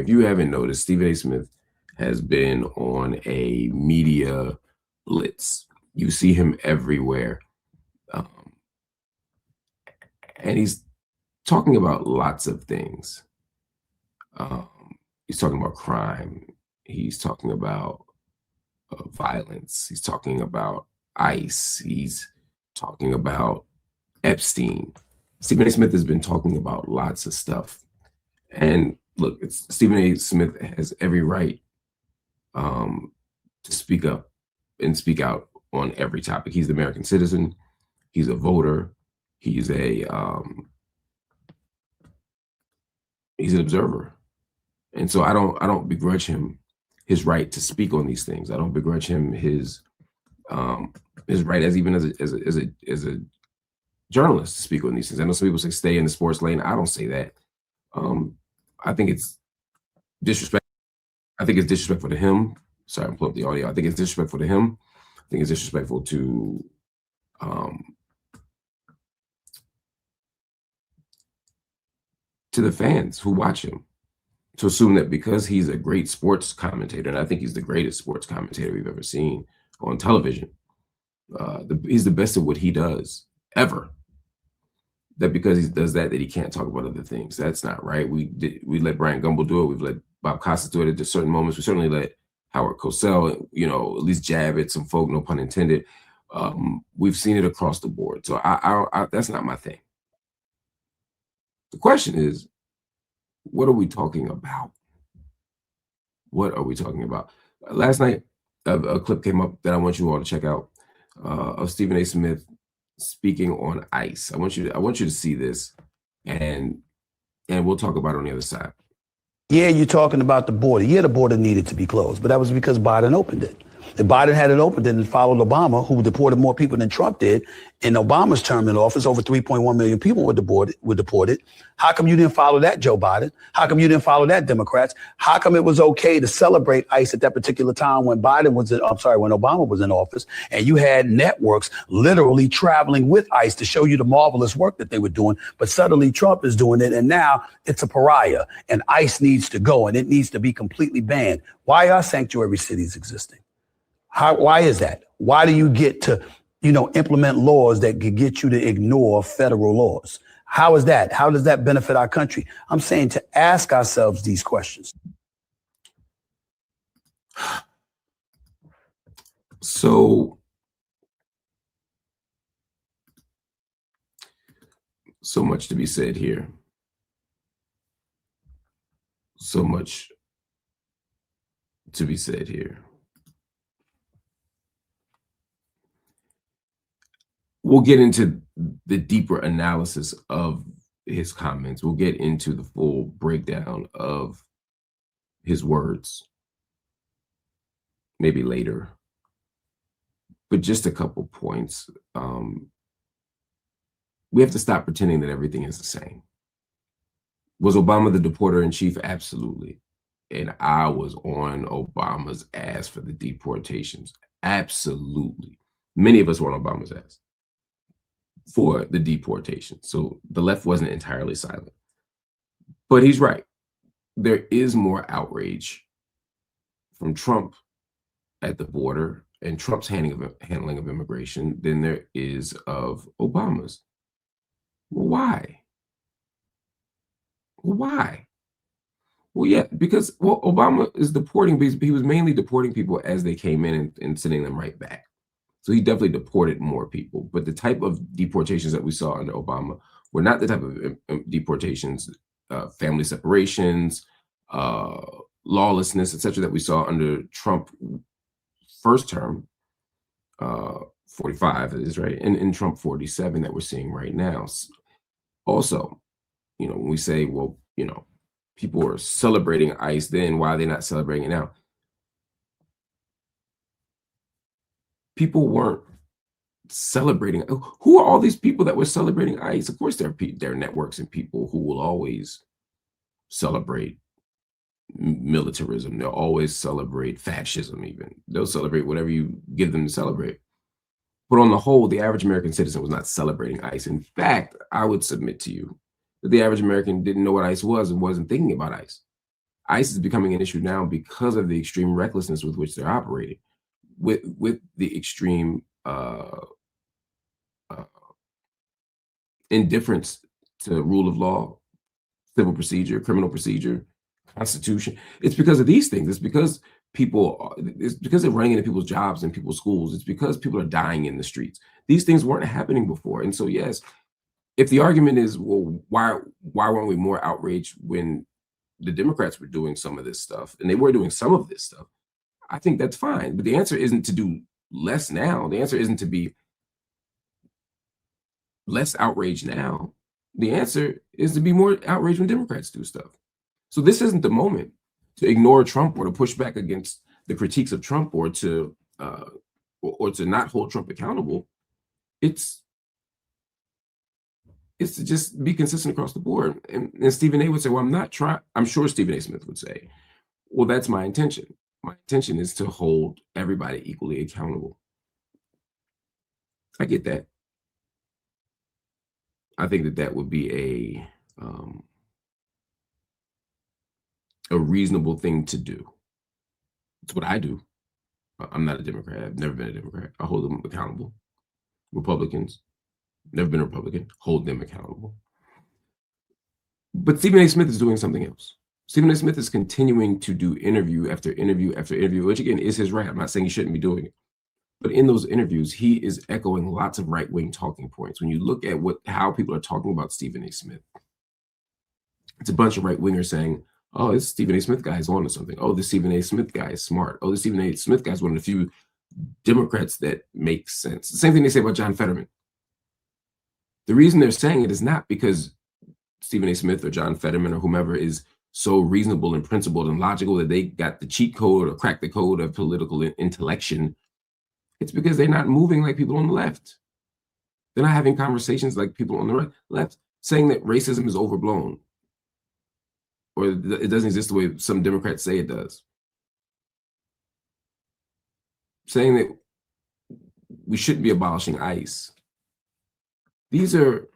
If you haven't noticed, Stephen A. Smith has been on a media blitz. You see him everywhere. Um, and he's talking about lots of things. Um, he's talking about crime. He's talking about violence. He's talking about ICE. He's talking about Epstein. Stephen A. Smith has been talking about lots of stuff. And look, Stephen A. Smith has every right to speak up and speak out on every topic. He's the American citizen. He's a voter. He's he's an observer. And so I don't begrudge him his right to speak on these things. I don't begrudge him his right as a journalist to speak on these things. I know some people say stay in the sports lane. I don't say that. I think it's disrespectful. I think it's disrespectful to him. Sorry, I'm pulling up the audio. I think it's disrespectful to him. I think it's disrespectful to the fans who watch him, to assume that because he's a great sports commentator, and I think he's the greatest sports commentator we've ever seen on television, he's the best at what he does ever, that because he does that he can't talk about other things. That's not right. We let Brian Gumbel do it. We've let Bob Costas do it at certain moments. We certainly let Howard Cosell, at least jab at some folk, no pun intended. We've seen it across the board. So I that's not my thing. The question is, what are we talking about? What are we talking about? Last night, a clip came up that I want you all to check out of Stephen A. Smith speaking on ICE. I want you to see this, and we'll talk about it on the other side. Yeah, you're talking about the border. Yeah, the border needed to be closed, but that was because Biden opened it. If Biden had it opened and followed Obama, who deported more people than Trump did, in Obama's term in office, over 3.1 million people were deported. How come you didn't follow that, Joe Biden? How come you didn't follow that, Democrats? How come it was okay to celebrate ICE at that particular time when when Obama was in office, and you had networks literally traveling with ICE to show you the marvelous work that they were doing, but suddenly Trump is doing it, and now it's a pariah, and ICE needs to go, and it needs to be completely banned. Why are sanctuary cities existing? Why is that? Why do you get to, implement laws that could get you to ignore federal laws? How is that? How does that benefit our country? I'm saying to ask ourselves these questions. So much to be said here. So much to be said here. We'll get into the deeper analysis of his comments. We'll get into the full breakdown of his words maybe later. But just a couple points. We have to stop pretending that everything is the same. Was Obama the deporter in chief? Absolutely. And I was on Obama's ass for the deportations. Absolutely. Many of us were on Obama's ass for the deportation. So the left wasn't entirely silent. But he's right. There is more outrage from Trump at the border and Trump's handling of immigration than there is of Obama's. Well, why? Well, why? Well, yeah, because Obama is deporting, but he was mainly deporting people as they came in and sending them right back. So he definitely deported more people. But the type of deportations that we saw under Obama were not the type of deportations, family separations, lawlessness, etc., that we saw under Trump first term, 45 is right, and in Trump 47 that we're seeing right now. Also, when we say, well, people are celebrating ICE then, why are they not celebrating it now? People weren't celebrating. Who are all these people that were celebrating ICE? Of course, there are networks and people who will always celebrate militarism. They'll always celebrate fascism even. They'll celebrate whatever you give them to celebrate. But on the whole, the average American citizen was not celebrating ICE. In fact, I would submit to you that the average American didn't know what ICE was and wasn't thinking about ICE. ICE is becoming an issue now because of the extreme recklessness with which they're operating, with the extreme uh, indifference to rule of law, civil procedure, criminal procedure, constitution. It's because of these things. It's because it's because they're running into people's jobs and people's schools. It's because people are dying in the streets. These things weren't happening before. And so, yes, if the argument is, well, why weren't we more outraged when the Democrats were doing some of this stuff, and they were doing some of this stuff, I think that's fine. But the answer isn't to do less now. The answer isn't to be less outraged now. The answer is to be more outraged when Democrats do stuff. So this isn't the moment to ignore Trump or to push back against the critiques of Trump or to not hold Trump accountable. It's to just be consistent across the board. And Stephen A would say, well, I'm sure Stephen A. Smith would say, well, that's my intention. My intention is to hold everybody equally accountable. I get that. I think that would be a reasonable thing to do. It's what I do. I'm not a Democrat. I've never been a Democrat. I hold them accountable. Republicans, never been a Republican, hold them accountable. But Stephen A. Smith is doing something else. Stephen A. Smith is continuing to do interview after interview after interview, which again is his right. I'm not saying he shouldn't be doing it. But in those interviews, he is echoing lots of right-wing talking points. When you look at how people are talking about Stephen A. Smith, it's a bunch of right-wingers saying, oh, this Stephen A. Smith guy is on to something. Oh, this Stephen A. Smith guy is smart. Oh, this Stephen A. Smith guy is one of the few Democrats that makes sense. The same thing they say about John Fetterman. The reason they're saying it is not because Stephen A. Smith or John Fetterman or whomever is so reasonable and principled and logical that they got the cheat code or cracked the code of political intellection. It's because they're not moving like people on the left. They're not having conversations like people on the left, saying that racism is overblown or it doesn't exist the way some Democrats say it does. Saying that we shouldn't be abolishing ICE. These are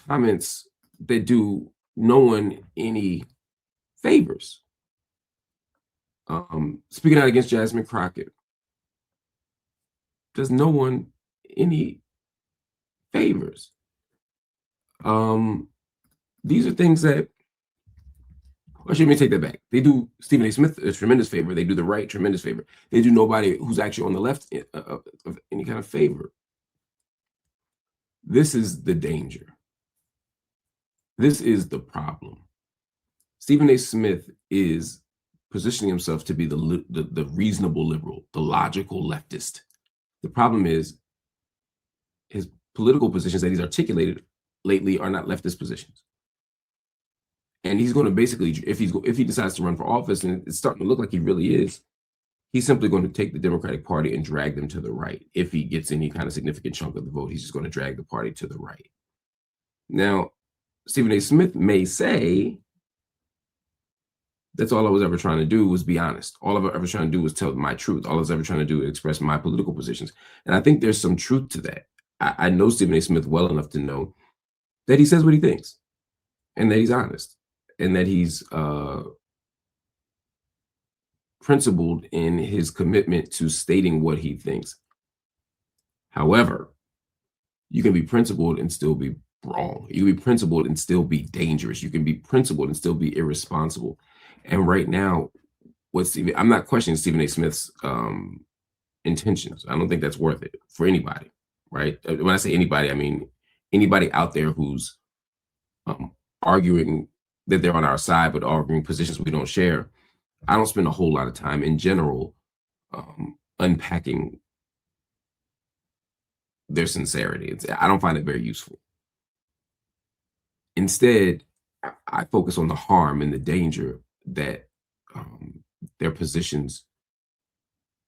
comments that do no one any favors. Speaking out against Jasmine Crockett does no one any favors. These are things that, or should me take that back. They do Stephen A. Smith a tremendous favor. They do the right tremendous favor. They do nobody who's actually on the left of any kind of favor. This is the danger. This is the problem. Stephen A. Smith is positioning himself to be the reasonable liberal, the logical leftist. The problem is his political positions that he's articulated lately are not leftist positions. And he's going to basically, if he decides to run for office, and it's starting to look like he really is, he's simply going to take the Democratic Party and drag them to the right. If he gets any kind of significant chunk of the vote, he's just going to drag the party to the right. Now, Stephen A. Smith may say, that's all I was ever trying to do was be honest. All I was ever trying to do was tell my truth. All I was ever trying to do is express my political positions. And I think there's some truth to that. I know Stephen A. Smith well enough to know that he says what he thinks and that he's honest and that he's principled in his commitment to stating what he thinks. However, you can be principled and still be wrong. You can be principled and still be dangerous. You can be principled and still be irresponsible. And right now, I'm not questioning Stephen A. Smith's intentions. I don't think that's worth it for anybody, right? When I say anybody, I mean anybody out there who's arguing that they're on our side, but arguing positions we don't share. I don't spend a whole lot of time in general unpacking their sincerity. I don't find it very useful. Instead, I focus on the harm and the danger that their positions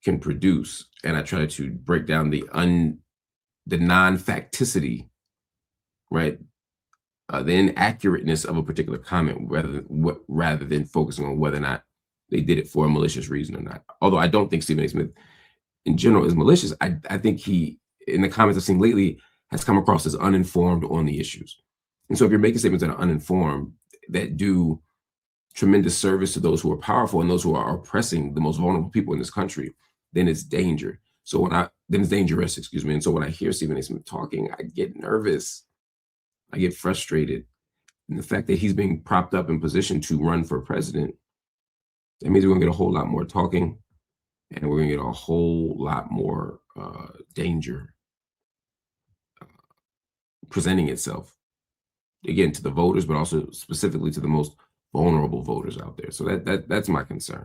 can produce, and I try to break down the non-facticity, right? The inaccurateness of a particular comment, rather than focusing on whether or not they did it for a malicious reason or not. Although I don't think Stephen A. Smith in general is malicious, I think he, in the comments I've seen lately, has come across as uninformed on the issues. And so if you're making statements that are uninformed, that do tremendous service to those who are powerful and those who are oppressing the most vulnerable people in this country, then it's danger. So then it's dangerous, excuse me. And so when I hear Stephen A. Smith talking, I get nervous. I get frustrated. And the fact that he's being propped up in position to run for president, that means we're gonna get a whole lot more talking, and we're gonna get a whole lot more danger presenting itself, again, to the voters, but also specifically to the most vulnerable voters out there. So that's my concern.